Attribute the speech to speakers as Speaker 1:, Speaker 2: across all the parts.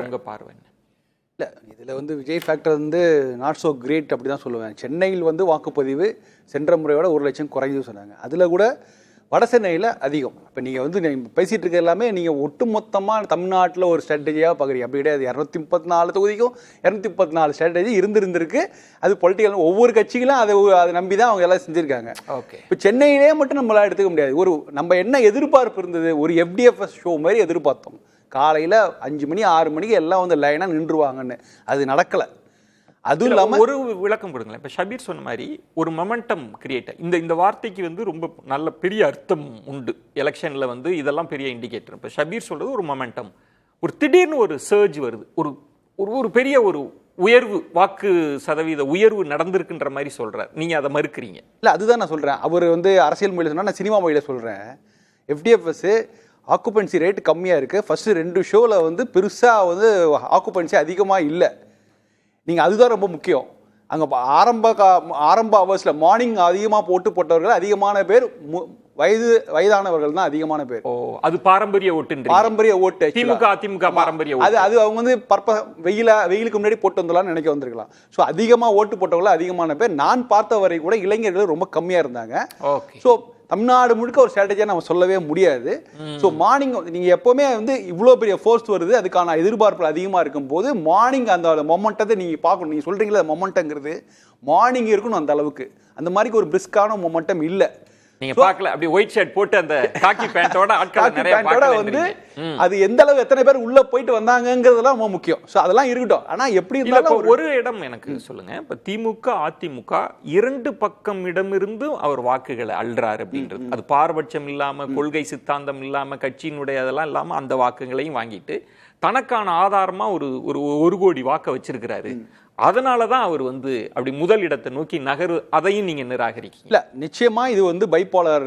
Speaker 1: உங்க பார்வை?
Speaker 2: இல்லை, இதில் வந்து விஜய் ஃபேக்டர் வந்து நாட் ஸோ கிரேட் அப்படி தான் சொல்லுவேன். சென்னையில் வந்து வாக்குப்பதிவு சென்ற முறையோட 1 லட்சம் குறைஞ்சு சொன்னாங்க. அதில் கூட வட சென்னையில் அதிகம். இப்போ நீங்கள் வந்து பேசிகிட்டு இருக்க எல்லாமே நீங்கள் ஒட்டுமொத்தமாக தமிழ்நாட்டில் ஒரு ஸ்ட்ராட்டஜியாக பார்க்குறீங்க. அப்படி கிடையாது. 234 தொகுதிக்கும் 234 ஸ்ட்ராட்டஜி இருந்திருக்கு. அது பொலிட்டிக்கல் ஒவ்வொரு கட்சிகளும் அதை நம்பி தான் அவங்க எல்லாம் செஞ்சுருக்காங்க.
Speaker 1: ஓகே,
Speaker 2: இப்போ சென்னையிலே மட்டும் நம்மளால் எடுத்துக்க முடியாது. நம்ம என்ன எதிர்பார்ப்பு இருந்தது, ஒரு FDFS ஷோ மாதிரி எதிர்பார்த்தோம். காலையில் 5 மணி 6 மணிக்கு எல்லாம் வந்து லைனாக நின்றுவாங்கன்னு. அது நடக்கலை. அதுவும் இல்லாமல்
Speaker 1: ஒரு விளக்கம் கொடுங்களேன். இப்போ ஷபீர் சொன்ன மாதிரி ஒரு மொமெண்டம் கிரியேட்டர், இந்த வார்த்தைக்கு வந்து ரொம்ப நல்ல பெரிய அர்த்தம் உண்டு. எலெக்ஷனில் வந்து இதெல்லாம் பெரிய இண்டிகேட்டர். இப்போ ஷபீர் சொல்றது ஒரு மொமெண்டம், ஒரு திடீர்னு ஒரு சர்ஜ் வருது, ஒரு பெரிய ஒரு உயர்வு, வாக்கு சதவீத உயர்வு நடந்திருக்குன்ற மாதிரி சொல்றாரு. நீங்க அதை மறுக்கிறீங்க?
Speaker 2: இல்லை, அதுதான் நான் சொல்கிறேன். அவர் வந்து அரசியல் மொழியில் சொன்னால் நான் சினிமா மொழியில் சொல்கிறேன். FDFS ஆக்குபென்சி ரேட் கம்மியாக இருக்குது. ஃபஸ்ட்டு 2 ஷோவில் வந்து பெருசாக வந்து ஆக்குபென்சி அதிகமாக இல்லை. நீங்கள் அதுதான் ரொம்ப முக்கியம். அங்கே ஆரம்ப அவர்ஸில் மார்னிங் அதிகமாக போட்டவர்கள் அதிகமான பேர் வயதானவர்கள் தான் அதிகமான பேர்.
Speaker 1: ஓ, அது பாரம்பரிய ஓட்டு.
Speaker 2: பாரம்பரிய ஓட்டு
Speaker 1: அதிமுக பாரம்பரிய ஓட்டு.
Speaker 2: அது அவங்க வந்து வெயிலுக்கு முன்னாடி போட்டு வந்துடலாம்னு நினைக்க வந்திருக்கலாம். ஸோ அதிகமாக ஓட்டு போட்டவர்கள் அதிகமான பேர். நான் பார்த்த வரை கூட இளைஞர்கள் ரொம்ப கம்மியாக இருந்தாங்க.
Speaker 1: ஓகே,
Speaker 2: ஸோ தமிழ்நாடு முழுக்க ஒரு ஸ்ட்ராட்டஜியாக நம்ம சொல்லவே முடியாது. ஸோ மார்னிங் நீங்கள் எப்போவுமே வந்து இவ்வளோ பெரிய ஃபோர்ஸ் வருது, அதுக்கான எதிர்பார்ப்பு அதிகமாக இருக்கும்போது மார்னிங் அந்த மொமெண்டத்தை நீங்கள் பார்க்கணும். நீங்கள் சொல்கிறீங்களா மொமெண்டங்கிறது மார்னிங் இருக்கணும். அந்த அளவுக்கு அந்த மாதிரி ஒரு பிரிஸ்கான மொமெண்டம் இல்லை.
Speaker 1: நீங்க பார்க்கல. அப்படி ஒயிட் ஷர்ட் போட்டு அந்த காக்கி பேண்டோட ஆட்கள் நிறைய
Speaker 2: வந்து அது எந்த அளவு எத்தனை பேர் உள்ள போயிட்டு வந்தாங்கங்கிறதுலாம் ரொம்ப முக்கியம். ஸோ அதெல்லாம் இருக்கட்டும். ஆனா எப்படி இருந்தாலும்
Speaker 1: ஒரு இடம் எனக்கு சொல்லுங்க. இப்ப திமுக அதிமுக 2 பக்கம் இடமிருந்து அவர் வாக்குகளை அள்ளுறாரு அப்படின்றது, அது பாரபட்சம் இல்லாம, கொள்கை சித்தாந்தம் இல்லாம, கட்சியினுடைய அதெல்லாம் இல்லாம அந்த வாக்குகளையும் வாங்கிட்டு தனக்கான ஆதாரமா ஒரு கோடி வாக்க வச்சிருக்கிறாரு. அதனாலதான் அவர் வந்து அப்படி முதல் இடத்தை நோக்கி நகரு. அதையும் நீங்க நிராகரிக்கீங்க?
Speaker 2: இல்ல, நிச்சயமா இது வந்து பைப்போலார்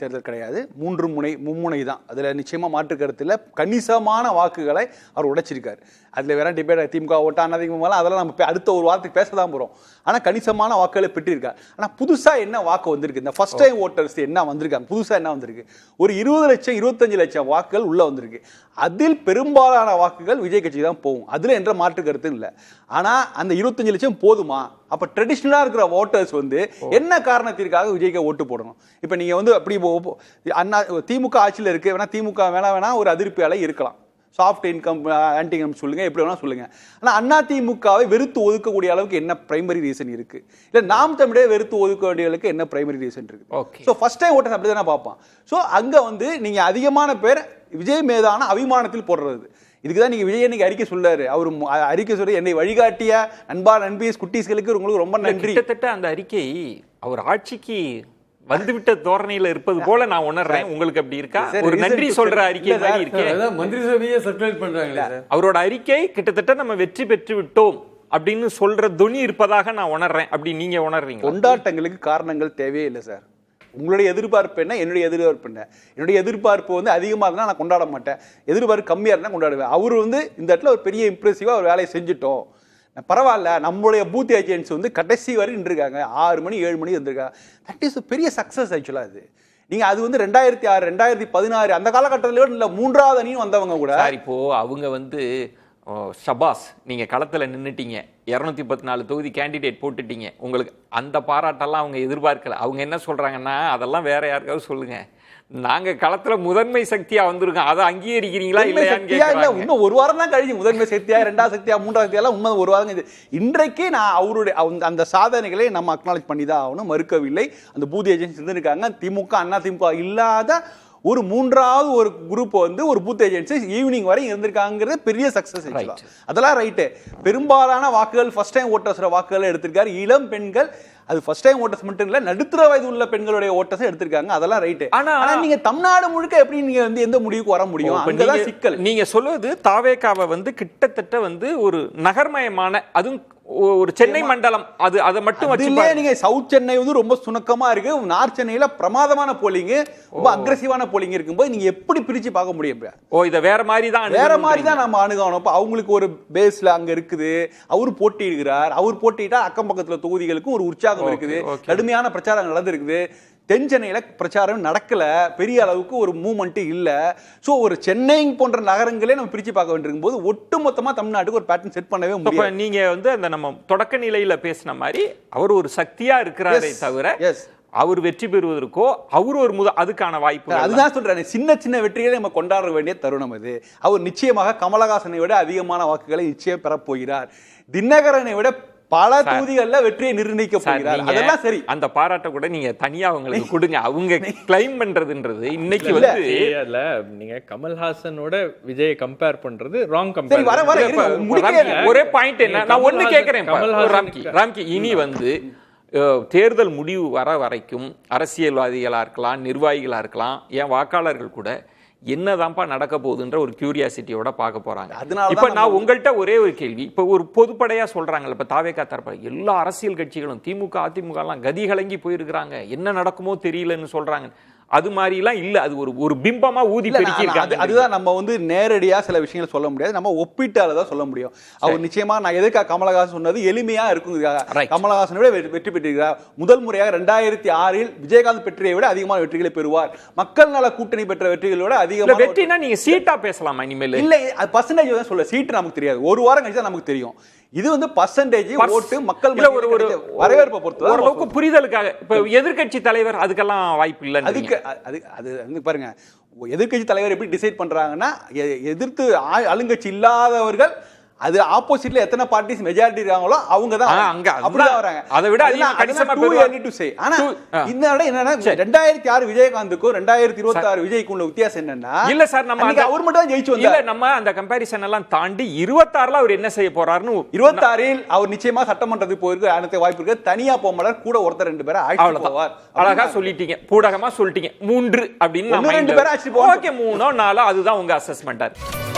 Speaker 2: தேர்தல் கிடையாது. மும்முனை தான். அதுல நிச்சயமா மாற்று கருத்துல கணிசமான வாக்குகளை அவர் உடைச்சிருக்காரு. அதுல வேற டிபேட் திமுக ஓட்டா அதிமுக அதெல்லாம் நம்ம அடுத்த ஒரு வாரத்துக்கு பேசதான் போறோம். ஆனா கணிசமான வாக்குகளை பெற்றிருக்காரு. ஆனா புதுசா என்ன வாக்கு வந்திருக்கு, இந்த ஃபர்ஸ்ட் டைம் ஓட்டர்ஸ் என்ன வந்திருக்காங்க, புதுசா என்ன வந்திருக்கு, ஒரு 20 லட்சம் 25 லட்சம் வாக்குகள் உள்ள வந்திருக்கு. அதில் பெரும்பாலான வாக்குகள் விஜய் கட்சி தான் போகும். அதுல என்ற மாற்று கருத்து இல்லை. ஆனா அந்த 25 லட்சம் போதுமா? அப்ப ட்ரெடிஷனலா இருக்கிற ஓட்டர்ஸ் வந்து என்ன காரணத்திற்காக விஜய்க்கு ஓட்டு போடணும்? இப்ப நீங்க வந்து அப்படி திமுக ஆட்சியில் இருக்கு, வேணா திமுக வேணா ஒரு அதிருப்தி அலை இருக்கலாம். சாஃப்ட் இன்கம் ஆன்டி இன்கம் சொல்லுங்க, எப்படி வேணா சொல்லுங்க. ஆனா அதிமுகவை வெறுத்து ஒதுக்கக்கூடிய அளவுக்கு என்ன பிரைமரி ரீசன் இருக்கு? இல்ல நாம் தமிழே வெறுத்து ஒதுக்கக்கூடிய அளவுக்கு என்ன பிரைமரி ரீசன் இருக்கு? ஸோ ஃபர்ஸ்ட் டைம் ஓட்டர்ஸ் அப்படி தானே பார்ப்பான். ஸோ அங்க வந்து நீங்க அதிகமான பேர் விஜய் மீதான அபிமானத்தில் போடுறது. இதுக்குதான் நீங்க விஜய் இன்னைக்கு அறிக்கை சொல்றாரு. அவர் அறிக்கை சொல்லி என்னை வழிகாட்டிய நண்பிஎஸ் குட்டீஸ்களுக்கு உங்களுக்கு ரொம்ப நன்றி.
Speaker 1: கிட்டத்தட்ட அந்த அறிக்கை அவர் ஆட்சிக்கு வந்துவிட்ட தோரணையில இருப்பது போல நான் உணர்றேன். உங்களுக்கு அப்படி இருக்கா? ஒரு நன்றி சொல்ற அறிக்கை மாதிரி இருக்கே.
Speaker 3: மந்திரி சபையை சர்க்குலேட் பண்றாங்களே.
Speaker 1: அவரோட அறிக்கை கிட்டத்தட்ட நம்ம வெற்றி பெற்று விட்டோம் அப்படின்னு சொல்ற துணி இருப்பதாக நான் உணர்றேன். அப்படி நீங்க உணர்றீங்க?
Speaker 2: கொண்டாட்டங்களுக்கு காரணங்கள் தேவையே இல்லை சார். உங்களுடைய எதிர்பார்ப்பு என்ன, என்னுடைய எதிர்பார்ப்பு என்ன? என்னுடைய எதிர்பார்ப்பு வந்து அதிகமாக இருந்தால் நான் கொண்டாட மாட்டேன், எதிர்பார்ப்பு கம்மியாக இருந்தால் கொண்டாடுவேன். அவர் வந்து இந்த இடத்துல ஒரு பெரிய இம்ப்ரெசிவாக ஒரு வேலையை செஞ்சுட்டோம், பரவாயில்ல. நம்மளுடைய பூத் ஏஜென்ட்ஸ் வந்து கடைசி வரை நின்றுருக்காங்க, 6 மணி 7 மணி வந்திருக்காங்க. தட் இஸ் பெரிய சக்ஸஸ் ஆக்சுவலாக. அது நீங்கள் அது வந்து 2006 2016 அந்த காலகட்டத்திலோ இல்லை 3வது அணியும் வந்தவங்க கூட.
Speaker 1: இப்போ அவங்க வந்து ஷபாஸ், நீங்க களத்துல நின்றுட்டீங்க, 214 தொகுதி கேண்டிடேட் போட்டுட்டீங்க, உங்களுக்கு அந்த பாராட்டெல்லாம் அவங்க எதிர்பார்க்கல. அவங்க என்ன சொல்றாங்கன்னா, அதெல்லாம் வேற யாருக்காவது சொல்லுங்க, நாங்க களத்துல முதன்மை சக்தியா வந்திருக்கோம், அதை அங்கீகரிக்கிறீங்களா இல்லையான்னு கேட்கறாங்க.
Speaker 2: இன்னும் ஒரு வாரம் தான் கழிஞ்சு முதன்மை சக்தியா 2வது சக்தியா 3வது சக்தியா எல்லாம் உண்மை ஒரு வாரம். இன்றைக்கு நான் அவருடைய அந்த சாதனைகளை நம்ம அக்னாலேஜ் பண்ணி தான் ஆகணும், மறுக்கவில்லை. அந்த பூத் ஏஜென்சி இருந்திருக்காங்க. திமுக அண்ணா திமுக இல்லாத ஒரு 3வது ஒரு குரூப் வந்து ஒரு பூத் ஏஜென்சி ஈவினிங் வரை இருந்திருக்காங்கிறது பெரிய சக்சஸ். அதெல்லாம் ரைட்டு. பெரும்பாலான வாக்குகள் ஃபர்ஸ்ட் டைம் ஓட்டர்ஸ் வாக்குகள் எடுத்திருக்காரு. இளம் பெண்கள், அது ஃபர்ஸ்ட் டைம் ஓட்டர்ஸ் மட்டும் இல்ல, நடுத்தர வயது உள்ள பெண்களுடைய ஓட்டர்ஸ் எடுத்திருக்காங்க. அதெல்லாம் ரைட்டு. ஆனா நீங்க தமிழ்நாடு முழுக்க எப்படி நீங்க வந்து எந்த முடிவுக்கு வர முடியும்? அங்கதான் சிக்கல்.
Speaker 1: நீங்க சொல்லுவது தாவேகாவை வந்து கிட்டத்தட்ட வந்து ஒரு நகர்மயமான, அதுவும் ஒரு சென்னை மண்டலம், அதை மட்டும்
Speaker 2: நீங்க சவுத் சென்னை வந்து ரொம்ப சுணக்கமா இருக்கு, நார்த் சென்னையில பிரமாதமான போலிங், ரொம்ப அக்ரெசிவான போலிங் இருக்கும்போது நீங்க எப்படி பிரிச்சு பார்க்க முடியும்?
Speaker 1: இத வேற மாதிரி தான்
Speaker 2: நம்ம அணுகணும். அவங்களுக்கு ஒரு பேஸ்ல அங்க இருக்குது, அவரு போட்டியிடுகிறார், அவர் போட்டிட்டா அக்கம் பக்கத்துல தொகுதிகளுக்கும் ஒரு உற்சாகம் இருக்குது, கடுமையான பிரச்சாரம் நடந்திருக்குது. தென் சென்னையில பிரச்சாரம் நடக்கல, பெரிய அளவுக்கு ஒரு மூவ்மெண்ட் இல்ல. சோ ஒரு சென்னை போன்ற நகரங்களே நம்ம பிரிச்சு பார்க்க வேண்டியிருக்கும் போது ஒட்டுமொத்தமா தமிழ்நாட்டுக்கு ஒரு பேட்டர்ன் செட் பண்ணவே முடியாது.
Speaker 1: நீங்க வந்து அந்த நம்ம தொடக்க நிலையில பேசின மாதிரி அவர் ஒரு சக்தியா இருக்கிறாரே தவிர அவர் வெற்றி பெறுவதற்கோ அவர் ஒரு அதுக்கான வாய்ப்பு.
Speaker 2: அதுதான் சொல்றேன், சின்ன சின்ன வெற்றிகளை நம்ம கொண்டாட வேண்டிய தருணம் அது. அவர் நிச்சயமாக கமலஹாசனை விட அதிகமான வாக்குகளை நிச்சயம் பெறப் போகிறார். தினகரனை விட பல தொகுதிகளில் வெற்றியை நிர்ணயிக்க போகிறார். அதெல்லாம் சரி,
Speaker 1: அந்த பாராட்ட கூட நீங்க தனியா அவங்களுக்கு கொடுங்க. அவங்க கிளைம் பண்றதுன்றது இன்னைக்கு வந்து
Speaker 4: நீங்க கமல்ஹாசனோட விஜயை கம்பேர் பண்றது ராங்
Speaker 2: கம்பேர்.
Speaker 1: ஒரே பாயிண்ட் என்ன, நான் ஒண்ணு கேக்குறேன் ராம்கி, இனி வந்து தேர்தல் முடிவு வர வரைக்கும் அரசியல்வாதிகளா இருக்கலாம், நிர்வாகிகளா இருக்கலாம், ஏன் வாக்காளர்கள் கூட என்னதான்ப்பா நடக்க போகுதுன்ற ஒரு கியூரியாசிட்டியோட பார்க்க போறாங்க. இப்ப நான் உங்கள்கிட்ட ஒரே ஒரு கேள்வி, இப்ப ஒரு பொதுப்படையா சொல்றாங்கல்ல, இப்ப தாவேகா தரப்பு எல்லா அரசியல் கட்சிகளும் திமுக அதிமுக எல்லாம் கதி கலங்கி போயிருக்கிறாங்க, என்ன நடக்குமோ தெரியலன்னு சொல்றாங்க. அது மாதிரி எல்லாம் இல்ல, அது ஒரு பிம்பமா ஊதி பெருக்கிருக்காங்க.
Speaker 2: அதுதான் நம்ம வந்து நேரடியா சில விஷயங்கள் சொல்ல முடியாது, நம்ம ஒப்பீட்டால தான் சொல்ல முடியும். அவர் நிச்சயமா நான் எதுக்காக கமலஹாசன் சொன்னது எளிமையா இருக்கும். கமலஹாசனை விட வெற்றி பெற்றிருக்கிறார். முதல் முறையாக 2006 விஜயகாந்த் பெற்றியை விட அதிகமான வெற்றிகளை பெறுவார். மக்கள் நல கூட்டணி பெற்ற வெற்றிகளோட அதிகமான
Speaker 1: வெற்றினா நீங்க சீட்டா பேசலாமா இனிமேல்?
Speaker 2: இல்ல, அது பர்சன்டேஜ் தான் சொல்ல, சீட்டு நமக்கு தெரியாது, ஒரு வாரம் கழிச்சு தான் நமக்கு தெரியும். இது வந்து பர்சன்டேஜ் ஓட்டு மக்கள் ஒரு வரவேற்பை பொறுத்து
Speaker 1: ஓரளவுக்கு புரிதலுக்காக. இப்ப எதிர்க்கட்சி தலைவர் அதுக்கெல்லாம் வாய்ப்பு இல்லை.
Speaker 2: அதுக்கு அது வந்து பாருங்க, எதிர்க்கட்சி தலைவர் எப்படி டிசைட் பண்றாங்கன்னா, எதிர்த்து ஆளுங்கட்சி இல்லாதவர்கள் அது ஆப்போசிட்ல எத்தனை பார்ட்டிஸ் மெஜாரிட்டி இருக்காங்களோ அவங்க தான் அங்க அப்படிதான் வராங்க.
Speaker 1: அதை விட
Speaker 2: ஆனா இந்த என்னன்னா 2006 விஜயகாந்துக்கும் 2026 விஜய்க்கு உள்ள வித்தியாசம் என்னன்னா,
Speaker 1: இல்ல சார் நம்ம
Speaker 2: அவர் மட்டும் தான் ஜெயிச்சு வந்தார்.
Speaker 1: இல்ல நம்ம அந்த கம்பேரிசன் எல்லாம் தாண்டி 26ல அவர் என்ன செய்ய போறாருன்னு,
Speaker 2: 26 அவர் நிச்சயமா சட்டமன்றத்துக்கு போயிருக்கு, அனைத்து வாய்ப்பு இருக்கு. தனியா போக மாட்டார், கூட ஒருத்தர் 2 பேரை ஆட்சி போவார்.
Speaker 1: அழகா சொல்லிட்டீங்க, பூடகமா சொல்லிட்டீங்க. 3 அப்படின்னு
Speaker 2: 2 பேரை ஆட்சி போவார்.
Speaker 1: ஓகே, 3 4 அதுதான் உங்க அசஸ்மெண்டா இருக்கு.